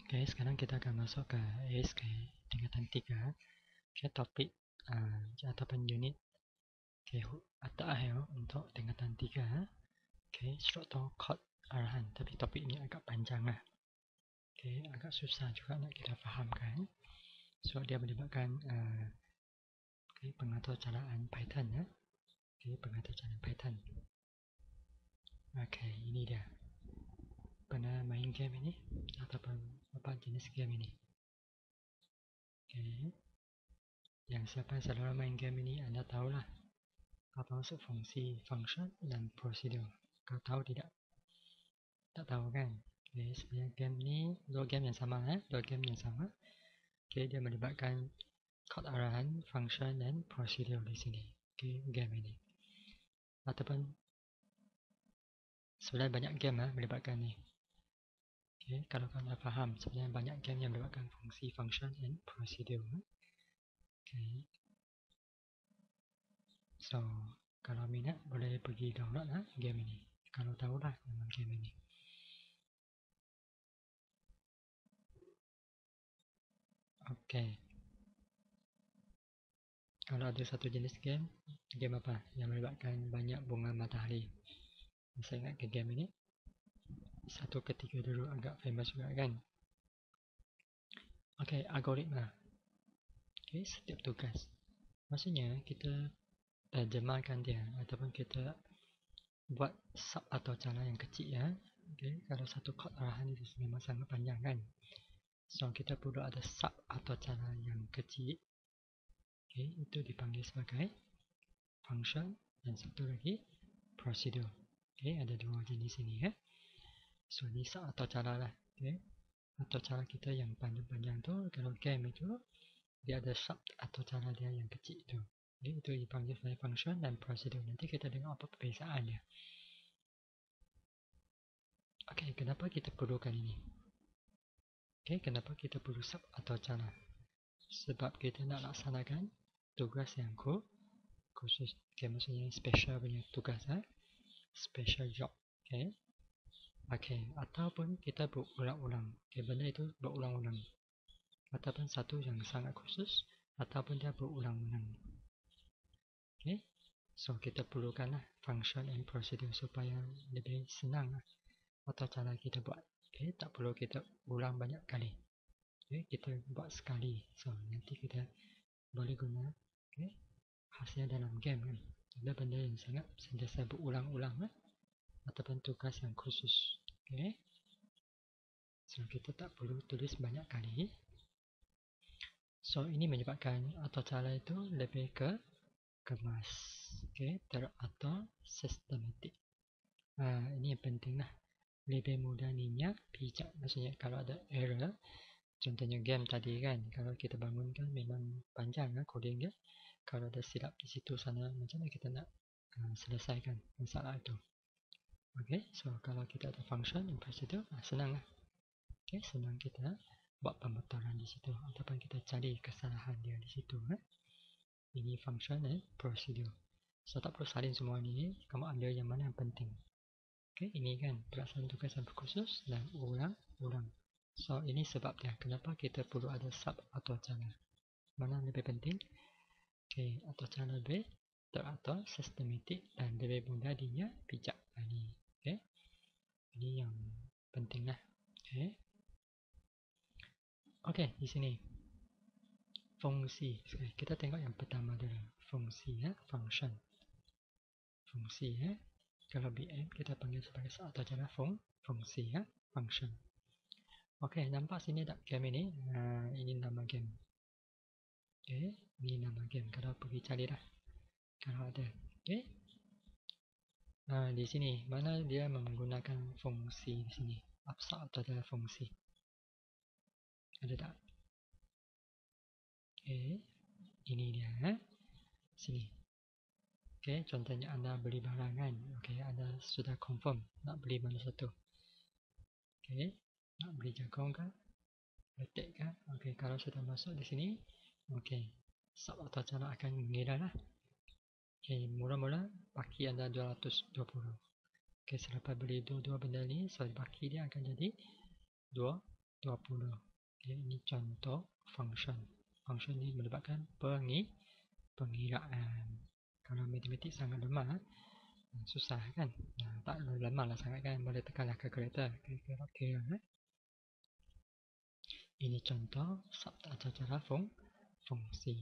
Oke, sekarang kita akan masuk ke ASK tingkatan 3. Oke, topik ataupun unit atau akhir untuk tingkatan 3. Oke, struktur kod arahan. Tapi topik ini agak panjang lah. Oke, agak susah juga nak kita fahamkan. So, dia melibatkan pengatur caraan Python ya. Oke, pengatur caraan Python. Oke, ini dia. Pernah main game ini? Ataupun apa jenis game ini? Oke. Yang siapa yang selalu main game ini, Anda tahulah apa maksud fungsi, function, dan prosedur. Kau tahu tidak? Tak tahu kan? Okay, sebenarnya game ni dua game yang sama dua game yang sama. Okay, dia melibatkan kod arahan, function, dan prosedur di sini. Okay, game ini. Ataupun sebenarnya banyak game melibatkan ni. Okay, kalau kau dah faham, sebenarnya banyak game yang melibatkan fungsi, function, dan prosedur. Okay. So, kalau minat boleh pergi download game ini. Kalau tahulah nama game ini. Okay. Kalau ada satu jenis game apa yang melibatkan banyak bunga matahari? Saya ingat ke game ini. Satu ketika dulu agak famous juga kan. Okay, algoritma. Okay, setiap tugas. Maksudnya kita terjemahkan dia ataupun kita buat sub atau cara yang kecil ya. Okay, kalau satu kod arahan itu memang sangat panjang kan. So, kita perlu ada sub atau cara yang kecil. Okay, itu dipanggil sebagai function dan satu lagi prosedur. Okay, ada dua jenis ini ya. So, ini sub atau cara lah. Okay. Atau cara kita yang panjang-panjang tu, kalau game itu dia ada sub atau cara dia yang kecil tu. Okay, itu dipanggil sebagai function dan prosedur. Nanti kita tengok apa perbezaannya. Okay, kenapa kita perlukan ini? Okay, kenapa kita perlu sub atau cara? Sebab kita nak laksanakan tugas yang khusus. Okay, maksudnya special punya tugas special job. Okay. Okay, ataupun kita berulang-ulang. Okay, benda itu berulang-ulang. Ataupun satu yang sangat khusus, ataupun dia berulang-ulang. Okay, so kita perlukanlah function and procedure supaya lebih senang atau cara kita buat. Okay, tak perlu kita ulang banyak kali. Okay, kita buat sekali. So, nanti kita boleh guna hasil dalam game kan. Ada benda yang sangat sentiasa berulang-ulang ataupun tugas yang khusus. Okay, so kita tak perlu tulis banyak kali. So, ini menyebabkan atau cara itu lebih kemas. Okay, teratur sistematik. Ini yang penting lah. Lebih mudah ninya bijak. Maksudnya kalau ada error, contohnya game tadi kan, kalau kita bangunkan memang panjang coding dia. Kalau ada silap di situ sana, macam mana kita nak selesaikan masalah itu. Okay, so kalau kita ada function and procedure, senang lah. Okay, senang kita buat pembetulan di situ ataupun kita cari kesalahan dia di situ. Ini function and procedure. So tak perlu salin semua ni, kamu ambil yang mana yang penting. Okay, ini kan pelaksanaan tugas yang khusus dan ulang-ulang. So, ini sebabnya kenapa kita perlu ada sub atau cara. Mana lebih penting? Okay, atau cara lebih teratur, sistematik dan lebih mudah dinya bijak. Ini, okay. Ini yang penting lah. Okay. Okay, di sini. Fungsi. Okay, kita tengok yang pertama dulu. Fungsi function. Fungsi kalau BM kita panggil sebagai atau cara fungsi function. Okey, nampak sini tak game ini? Ini nama game. Okey, ini nama game. Kalau pergi cari dah. Kalau ada. Okey. Di sini mana dia menggunakan fungsi di sini? Abstrak atau cara fungsi? Ada tak? Okey. Ini dia sini. Okey, contohnya anda beli barangan. Okey, anda sudah confirm nak beli mana satu. Okey, nak beli jagung kah? Letek kah? Okey, kalau sudah masuk di sini, okey, sub atau cara akan mengira lah. Okey, mula-mula baki anda 220. Okey, selepas beli dua-dua benda ni, so baki dia akan jadi 2 20. Okay, ini contoh function. Function ini melibatkan pengiraan. Kalau matematik sangat lemah, susah kan? Tak lemah lah sangat kan? Boleh tekanlah kalkulator. Kira-kira. Ini contoh sub atau cara fungsi.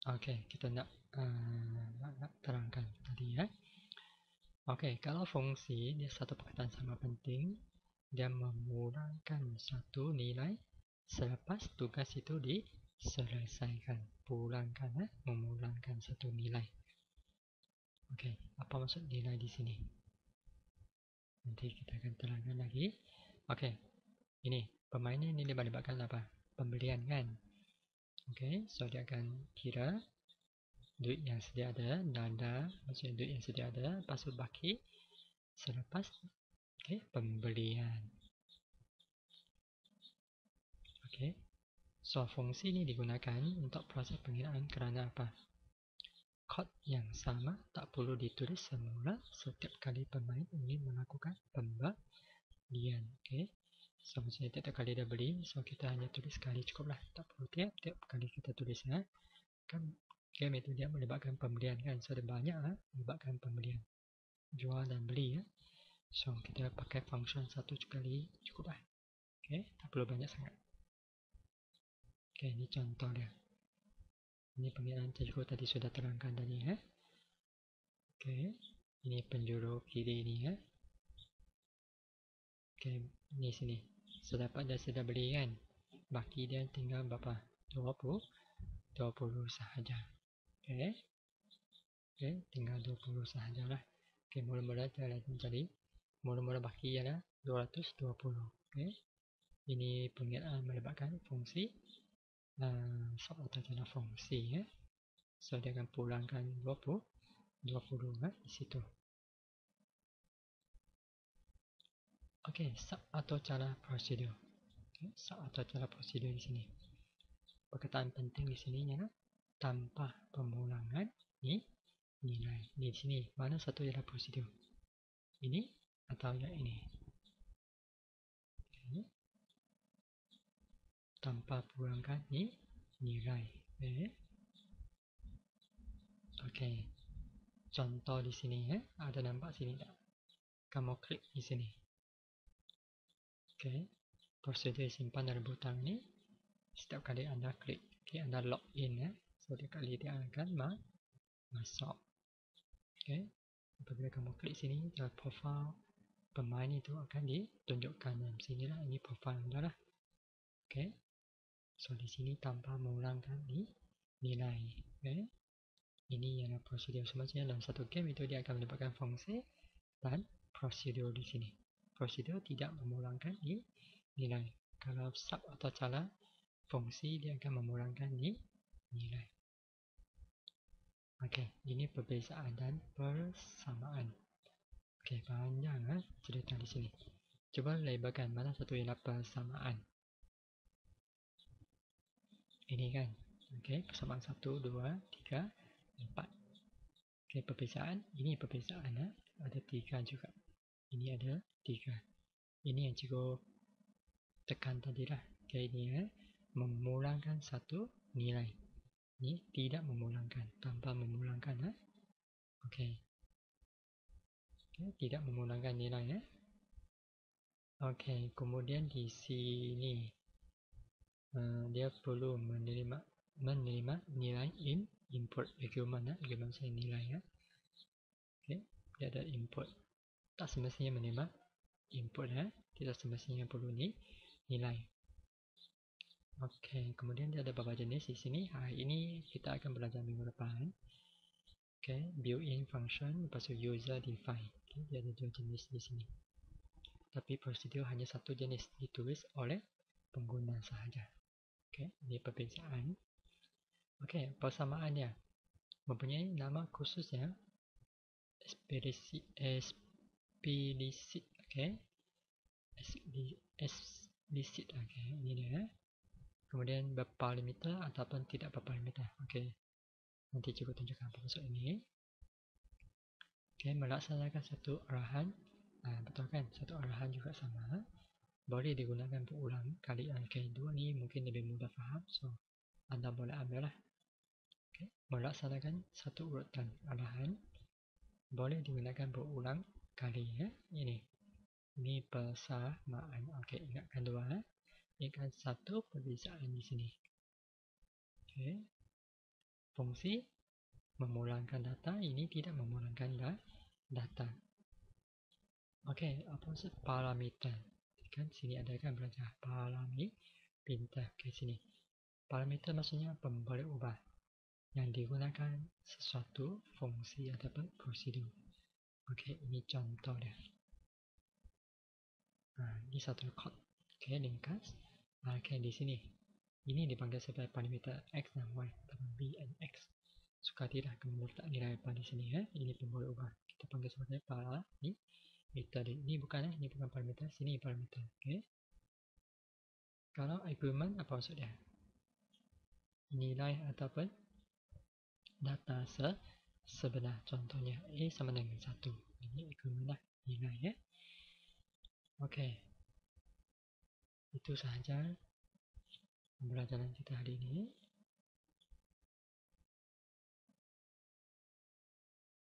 Okey, kita nak terangkan tadi ya. Okey, kalau fungsi dia satu perkataan sangat penting, dia memulangkan satu nilai selepas tugas itu diselesaikan. Pulangkan, memulangkan satu nilai. Okey, apa maksud nilai di sini? Nanti kita akan terangkan lagi. Okey, ini permainan ini melibatkan apa? Pembelian kan? Okey, so dia akan kira duit yang sedia ada, nada, maksudnya duit yang sedia ada, lepas tu baki selepas pembelian. Okey, so fungsi ini digunakan untuk proses pengiraan kerana apa? Kod yang sama tak perlu ditulis semula setiap kali pemain ingin melakukan pembelian. Okey, so maksudnya tiap kali dia beli, so kita hanya tulis sekali cukuplah, tak perlu tiap kali kita tulis ya. Kan game itu dia melibatkan pembelian kan, so dia banyak melibatkan pembelian, jual dan beli ya. So kita pakai function satu kali cukup lah. Okay, tak perlu banyak sangat. Okay, ini contoh dia. Ini pengiraan cikgu tadi sudah terangkan tadi ya. Okay, ini penjuru kiri ni ya. Okay, ini sini. Sedapat dia sudah beli kan, baki dia tinggal berapa? 20 sahaja. Okay, tinggal 20 sahajalah. Okay, mula-mula jadi mula-mula baki adalah 220. Okay, ini pengiraan melibatkan fungsi sub atau cara fungsi ya. So dia akan pulangkan 20 di situ. Okey, sub atau cara prosedur. Okay, sub atau cara prosedur di sini. Perkataan penting di sini ialah tanpa pemulangan nilai. Di sini mana satu ialah prosedur? Ini atau yang ini? Okay. Tanpa pulangkan nilai. Okey. Contoh di sini ya. Ada nampak sini tak? Kamu klik di sini. Okey. Prosedur simpan dalam butang ini. Setiap kali anda klik, anda login ya. Setiap kali dia akan masuk. Okey. Apabila kamu klik sini, profil pemain itu akan ditunjukkan dalam sini lah. Ini profil anda lah. Okey. So di sini tanpa mengulangkan nilai. Okey. Ini yang prosedur semacamnya dalam satu game itu dia akan melibatkan fungsi dan prosedur di sini. Prosedur tidak memulangkan nilai. Kalau sub atau cara fungsi dia akan memulangkan nilai. Okey, ini perbezaan dan persamaan. Okey, panjang cerita di sini. Cuba labelkan mana satu ialah persamaan. Ini kan. Okey, persamaan 1, 2, 3, 4. Okey, perbezaan. Ini perbezaan ada 3 juga. Ini ada 3. Ini yang cikgu tekan tadi lah. Okey, ini memulangkan satu nilai. Ini tidak memulangkan, tanpa memulangkan. Okey. Tidak memulangkan nilai. Okey, kemudian di sini dia perlu menerima nilai input argument. Argument saya nilai. Okey, dia ada input. Tak semestinya menerima input. Tidak semestinya perlu nilai. Okey, kemudian dia ada beberapa jenis di sini. Ini kita akan belajar minggu depan. Okey, built-in function, lepas tu user define. Okay, dia ada 2 jenis di sini. Tapi prosedur hanya satu jenis, ditulis oleh pengguna sahaja. Okey, ini perbezaan. Okey, persamaannya mempunyai nama khususnya explicit. Okey, explicit. Okey, ini dia. Kemudian berparameter ataupun tidak berparameter. Okey, nanti cikgu tunjukkan apa maksud ini. Okey, melaksanakan satu arahan. Betul kan? Satu arahan juga sama. boleh digunakan berulang kali. Okay, dua ni mungkin lebih mudah faham, so anda boleh ambil lah. Okay. Melaksanakan satu urutan arahan boleh digunakan berulang kali. Ini persamaan. Okay, ingatkan dua. Ingatkan satu perbezaan di sini. Okay. Fungsi memulangkan data, ini tidak memulangkan data. Okay, apa maksud parameter? Kan sini ada kan belajar parameter. Okay, sini. Parameter maksudnya pemboleh ubah yang digunakan sesuatu fungsi ataupun prosedur. Okay, ini contoh dia. Ini satu kod. Okay, ringkas. Okay, di sini. Ini dipanggil sebagai parameter X dan Y ataupun B and X. Suka tidak kamu letak nilai apa di sini. Ini pemboleh ubah. Kita panggil sebagai parameter. Ini bukan ini bukan parameter, sini parameter. Okay. Kalau argument apa maksudnya? Nilai ataupun data sebenar. Contohnya A sama dengan 1. Ini argument lah, nilai. Okey. Itu sahaja pembelajaran kita hari ini.